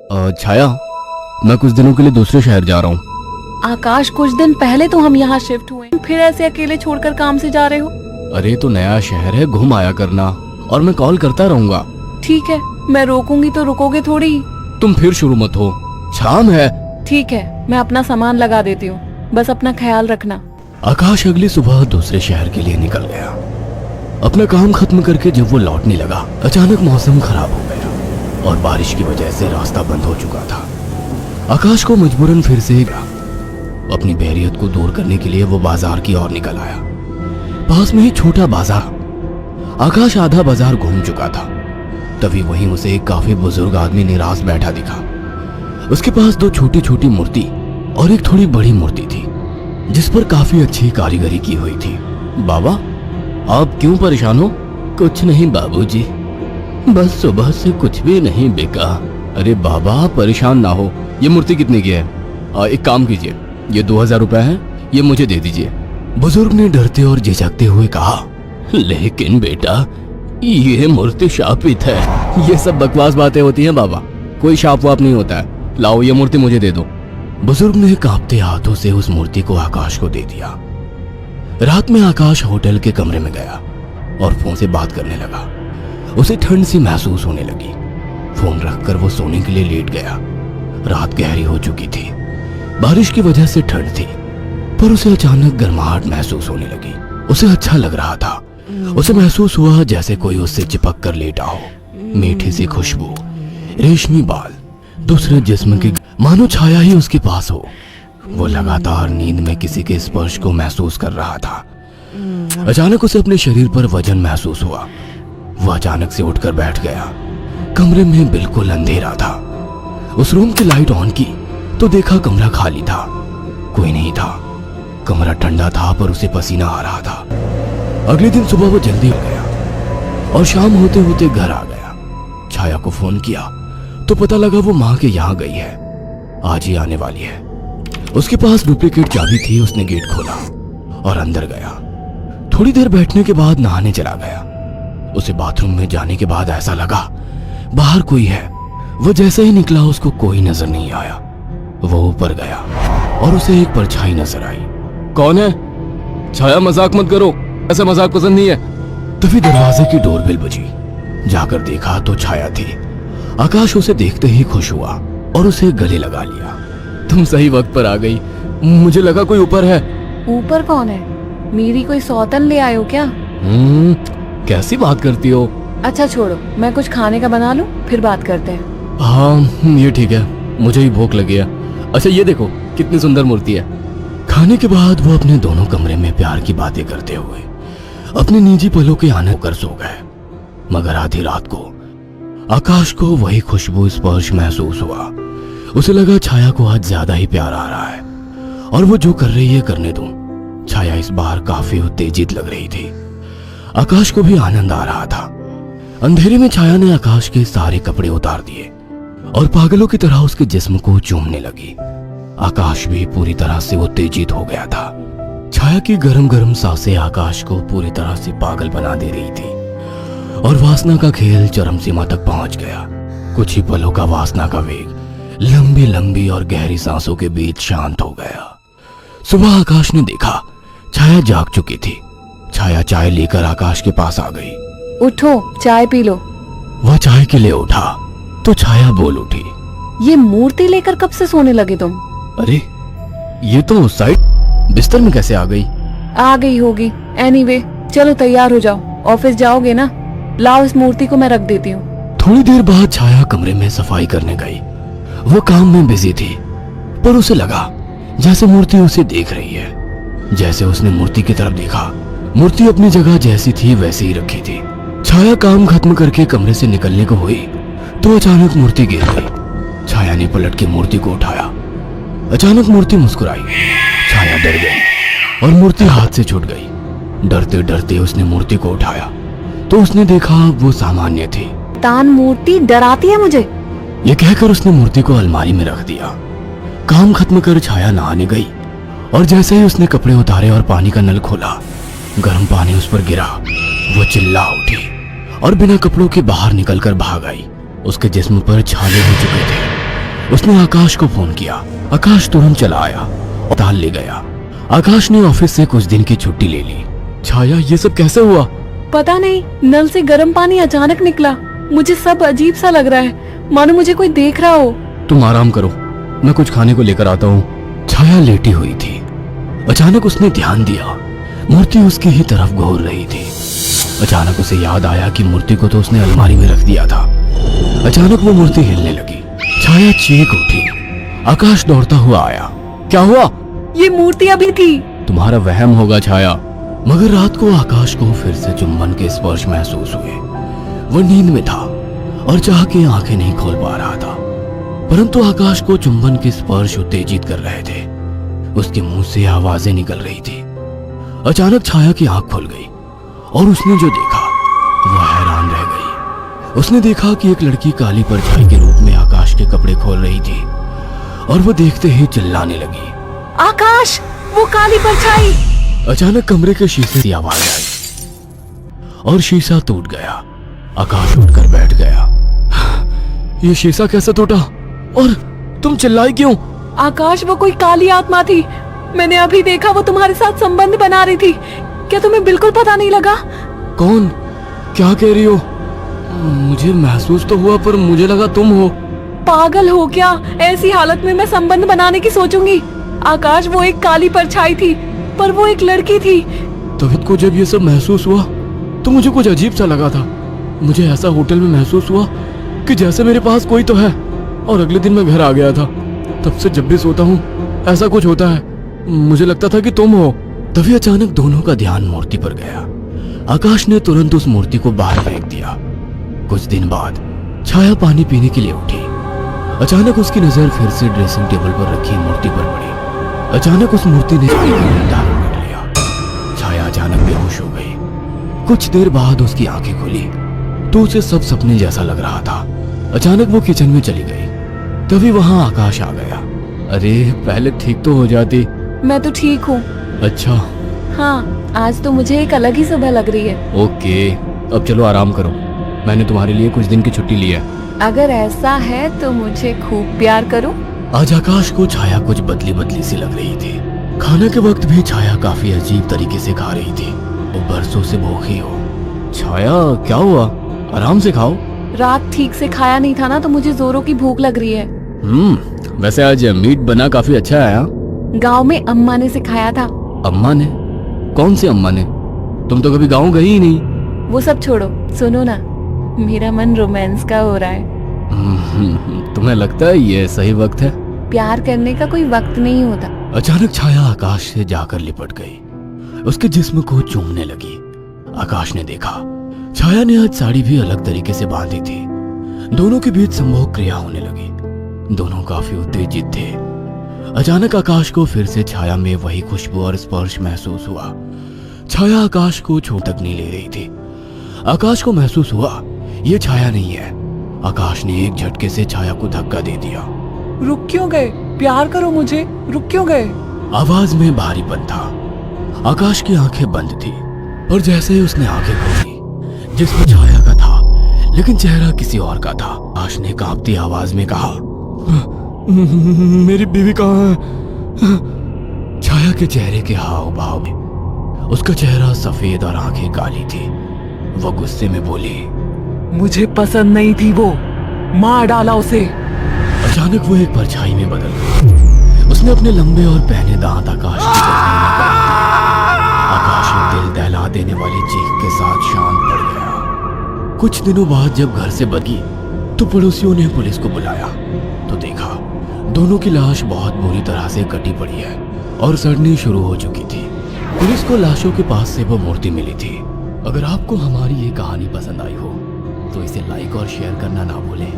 छाया, मैं कुछ दिनों के लिए दूसरे शहर जा रहा हूँ। आकाश, कुछ दिन पहले तो हम यहाँ शिफ्ट हुए, फिर ऐसे अकेले छोड़कर काम से जा रहे हो? अरे तो नया शहर है, घूम आया करना, और मैं कॉल करता रहूंगा। ठीक है, मैं रोकूंगी तो रुकोगे थोड़ी। तुम फिर शुरू मत हो, शाम है। ठीक है, मैं अपना सामान लगा देती हूँ, बस अपना ख्याल रखना। आकाश अगली सुबह दूसरे शहर के लिए निकल गया। अपना काम खत्म करके जब वो लौटने लगा, अचानक मौसम खराब हो गया और बारिश की वजह से रास्ता बंद हो चुका था। आकाश को मजबूरन फिर से अपनी बोरियत को दूर करने के लिए वो बाजार की ओर निकल आया। पास में ही छोटा बाजार। आकाश आधा बाजार घूम चुका था, तभी वहीं उसे एक काफी बुजुर्ग आदमी निराश बैठा दिखा। उसके पास दो छोटी छोटी मूर्ति और एक थोड़ी बड़ी मूर्ति थी, जिस पर काफी अच्छी कारीगरी की हुई थी। बाबा, आप क्यों परेशान हो? कुछ नहीं बाबूजी, बस सुबह से कुछ भी नहीं बिका। अरे बाबा, परेशान ना हो। ये मूर्ति कितने की है? एक काम कीजिए, ये 2000 रुपए है, ये मुझे दे दीजिए। बुजुर्ग ने डरते और झिझकते हुए कहा, लेकिन बेटा, ये मूर्ति शापित है। ये सब बकवास बातें होती हैं बाबा, कोई शाप वाप नहीं होता है। लाओ, ये मूर्ति मुझे दे दो। बुजुर्ग ने कांपते हाथों से उस मूर्ति को आकाश को दे दिया। रात में आकाश होटल के कमरे में गया और फोन से बात करने लगा। उसे ठंड सी महसूस होने लगी। फोन रखकर वो सोने के लिए लेट गया। रात गहरी हो चुकी थी, बारिश की वजह से ठंड थी, पर उसे अचानक गर्माहट महसूस होने लगी। उसे अच्छा लग रहा था। उसे महसूस हुआ जैसे कोई उससे चिपक कर लेटा हो। मीठी सी खुशबू, रेशमी बाल, दूसरे जिस्म की मानो छाया ही उसके पास हो। वो लगातार नींद में किसी के स्पर्श को महसूस कर रहा था। अचानक उसे अपने शरीर पर वजन महसूस हुआ। वो अचानक से उठकर बैठ गया। कमरे में बिल्कुल अंधेरा था। उस रूम की लाइट ऑन की तो देखा कमरा खाली था, कोई नहीं था। कमरा ठंडा था पर उसे पसीना आ रहा था। अगले दिन सुबह वो जल्दी उठ गया और शाम होते होते घर आ गया। छाया को फोन किया तो पता लगा वो माँ के यहाँ गई है, आज ही आने वाली है। उसके पास डुप्लीकेट चाबी थी। उसने गेट खोला और अंदर गया। थोड़ी देर बैठने के बाद नहाने चला गया। उसे बाथरूम में जाने के बाद ऐसा लगा बाहर कोई है। वो जैसे ही निकला उसको कोई नजर नहीं आया। वो ऊपर गया और उसे एक परछाई नजर आई। कौन है? छाया, मजाक मत करो, ऐसा मजाक पसंद नहीं है। तभी दरवाजे की डोरबेल बजी। जाकर देखा तो छाया थी। आकाश उसे देखते ही खुश हुआ और उसे गले लगा लिया। तुम सही वक्त पर आ गई, मुझे लगा कोई ऊपर है। ऊपर कौन है? मेरी कोई सौतन ले आए हो क्या? कैसी बात करती हो? अच्छा छोड़ो, मैं कुछ खाने का बना लूं, फिर बात करते हैं। हाँ ये ठीक है, मुझे ही भूख लगी है। अच्छा ये देखो कितनी सुंदर मूर्ति है। खाने के बाद वो अपने दोनों कमरे में प्यार की बातें करते हुए अपने निजी पलों के आने कर सो गए। मगर आधी रात को आकाश को वही खुशबू स्पर्श महसूस हुआ। उसे लगा छाया को आज ज्यादा ही प्यार आ रहा है और वो जो कर रही है करने दूं। छाया इस बार काफी उत्तेजित लग रही थी। आकाश को भी आनंद आ रहा था। अंधेरे में छाया ने आकाश के सारे कपड़े उतार दिए और पागलों की तरह उसके जिस्म को चूमने लगी। आकाश भी पूरी तरह से उत्तेजित हो गया था। छाया की गरम गरम सांसें आकाश को पूरी तरह से पागल बना दे रही थी और वासना का खेल चरम सीमा तक पहुंच गया। कुछ ही पलों का वासना का वेग लंबी लंबी और गहरी सांसों के बीच शांत हो गया। सुबह आकाश ने देखा छाया जाग चुकी थी। छाया चाय लेकर आकाश के पास आ गई। उठो, चाय पी लो। वह चाय के लिए उठा तो छाया बोल उठी, ये मूर्ति लेकर कब से सोने लगे तुम? अरे ये तो उस साइड बिस्तर में कैसे आ गई? आ गई होगी। एनीवे, चलो तैयार हो जाओ, ऑफिस जाओगे ना? लाओ, इस मूर्ति को मैं रख देती हूँ। थोड़ी देर बाद छाया कमरे में सफाई करने गई। वो काम में बिजी थी, पर उसे लगा जैसे मूर्ति उसे देख रही है। जैसे उसने मूर्ति की तरफ देखा, मूर्ति अपनी जगह जैसी थी वैसे ही रखी थी। छाया काम खत्म करके कमरे से निकलने को हुई तो अचानक मूर्ति गिर गई। छाया ने पलट के मूर्ति को उठाया। अचानक मूर्ति मुस्कुराई। छाया डर गई और मूर्ति हाथ से छूट गई। डरते डरते उसने मूर्ति को उठाया तो उसने देखा वो सामान्य थी। तान मूर्ति डराती है मुझे। ये कहकर उसने मूर्ति को अलमारी में रख दिया। काम खत्म कर छाया नहाने गई और जैसे ही उसने कपड़े उतारे और पानी का नल खोला, गर्म पानी उस पर गिरा। वो चिल्ला उठी और बिना कपड़ों के बाहर निकलकर भाग आई। उसके जिस्म पर छाले हो चुके थे उसने आकाश को फोन किया। आकाश तुरंत चला आया और ताल ले गया। आकाश ने ऑफिस से कुछ दिन की छुट्टी ले ली। छाया, ये सब कैसे हुआ? पता नहीं, नल से गर्म पानी अचानक निकला। मुझे सब अजीब सा लग रहा है, मानो मुझे कोई देख रहा हो। तुम आराम करो, मैं कुछ खाने को लेकर आता हूँ। छाया लेटी हुई थी। अचानक उसने ध्यान दिया, मूर्ति उसकी ही तरफ घूर रही थी। अचानक उसे याद आया कि मूर्ति को तो उसने अलमारी में रख दिया था। अचानक वो मूर्ति हिलने लगी। छाया चीख उठी। आकाश दौड़ता हुआ आया। क्या हुआ? ये मूर्ति अभी थी। तुम्हारा वहम होगा छाया। मगर रात को आकाश को फिर से चुंबन के स्पर्श महसूस हुए। वो नींद में था और चाह के आंखें नहीं खोल पा रहा था, परंतु आकाश को चुंबन के स्पर्श उत्तेजित कर रहे थे। उसके मुंह से आवाजें निकल रही थी। अचानक छाया की आंख खुल गई और उसने जो देखा वो हैरान रह गई। उसने देखा कि एक लड़की काली परछाई के रूप में आकाश के कपड़े खोल रही थी और वो देखते ही चिल्लाने लगी। आकाश, वो काली परछाई! अचानक कमरे के शीशे की आवाज आई और शीशा टूट गया। आकाश उठकर बैठ गया। ये शीशा कैसे टूटा? और तुम चिल्लाई क्यों? आकाश, वो कोई काली आत्मा थी। मैंने अभी देखा, वो तुम्हारे साथ संबंध बना रही थी। क्या तुम्हें बिल्कुल पता नहीं लगा? कौन? क्या कह रही हो? मुझे महसूस तो हुआ, पर मुझे लगा तुम हो। पागल हो क्या? ऐसी हालत में मैं संबंध बनाने की सोचूंगी? आकाश, वो एक काली परछाई थी, पर वो एक लड़की थी। तभी को जब ये सब महसूस हुआ तो मुझे कुछ अजीब सा लगा था। मुझे ऐसा होटल में महसूस हुआ कि जैसे मेरे पास कोई तो है। और अगले दिन मैं घर आ गया था। तब से जब भी सोता हूँ ऐसा कुछ होता है। मुझे लगता था कि तुम हो। तभी अचानक दोनों का ध्यान मूर्ति पर गया। आकाश ने तुरंत उस मूर्ति को बाहर फेंक दिया। कुछ दिन बाद छाया पानी पीने के लिए उठी। अचानक उसकी नजर फिर से ड्रेसिंग टेबल पर रखी मूर्ति पर पड़ी। अचानक उस मूर्ति ने छाया का मुंह धारण कर लिया। छाया अचानक बेहोश हो गई। कुछ देर बाद उसकी आंखें खुली तो उसे सब सपने जैसा लग रहा था। अचानक वो किचन में चली गई। तभी वहां आकाश आ गया। अरे, पहले ठीक तो हो जाती। मैं तो ठीक हूँ। अच्छा। हाँ, आज तो मुझे एक अलग ही सुबह लग रही है। ओके, अब चलो आराम करो। मैंने तुम्हारे लिए कुछ दिन की छुट्टी ली है। अगर ऐसा है तो मुझे खूब प्यार करो। आज आकाश को छाया कुछ बदली बदली सी लग रही थी। खाने के वक्त भी छाया काफी अजीब तरीके से खा रही थी। वो बरसों से भूखी हो। छाया, क्या हुआ? आराम से खाओ। रात ठीक से खाया नहीं था ना, तो मुझे जोरों की भूख लग रही है। वैसे आज मीट बना काफी अच्छा है। गांव में अम्मा ने सिखाया था। अम्मा ने? कौन सी अम्मा ने? तुम तो कभी गांव गई ही नहीं। वो सब छोड़ो, सुनो ना, मेरा मन रोमांस का हो रहा है। तुम्हें लगता है ये सही वक्त है? प्यार करने का कोई वक्त नहीं होता। अचानक छाया आकाश से जाकर लिपट गई। उसके जिस्म को चूमने लगी। आकाश ने देखा छाया ने आज साड़ी भी अलग तरीके से बांधी थी। दोनों के बीच संभोग क्रिया होने लगी। दोनों काफी उत्तेजित थे। अचानक आकाश को फिर से छाया में वही खुशबू और स्पर्श महसूस हुआ। छाया आकाश को छू तक नहीं ले रही थी। आकाश को महसूस हुआ ये छाया नहीं है। आकाश ने एक झटके से छाया को धक्का दे दिया। रुक क्यों गए? प्यार करो मुझे, रुक क्यों गए? आवाज में भारीपन था। आकाश की आंखें बंद थी और जैसे ही उसने आंखें खोली, जिसमें छाया का था लेकिन चेहरा किसी और का था। आकाश ने कांपती आवाज में कहा, मेरी बीवी कहाँ है? छाया के चेहरे के हाव भाव में उसका चेहरा सफेद और आंखें काली थी। वो गुस्से में बोली, मुझे पसंद नहीं थी वो, मार डाला उसे। अचानक वो एक परछाई में बदल गई। उसने अपने लंबे और पहने दांत आकाश की गर्दन में गाड़ दिए। आकाश एक दिल दहला देने वाली चीख के साथ शांत पड़ गया। कुछ दिनों बाद जब घर से बगी तो पड़ोसियों ने पुलिस को बुलाया तो देखा दोनों की लाश बहुत बुरी तरह से कटी पड़ी है और सड़नी शुरू हो चुकी थी। पुलिस को लाशों के पास से वो मूर्ति मिली थी। अगर आपको हमारी ये कहानी पसंद आई हो तो इसे लाइक और शेयर करना ना भूलें।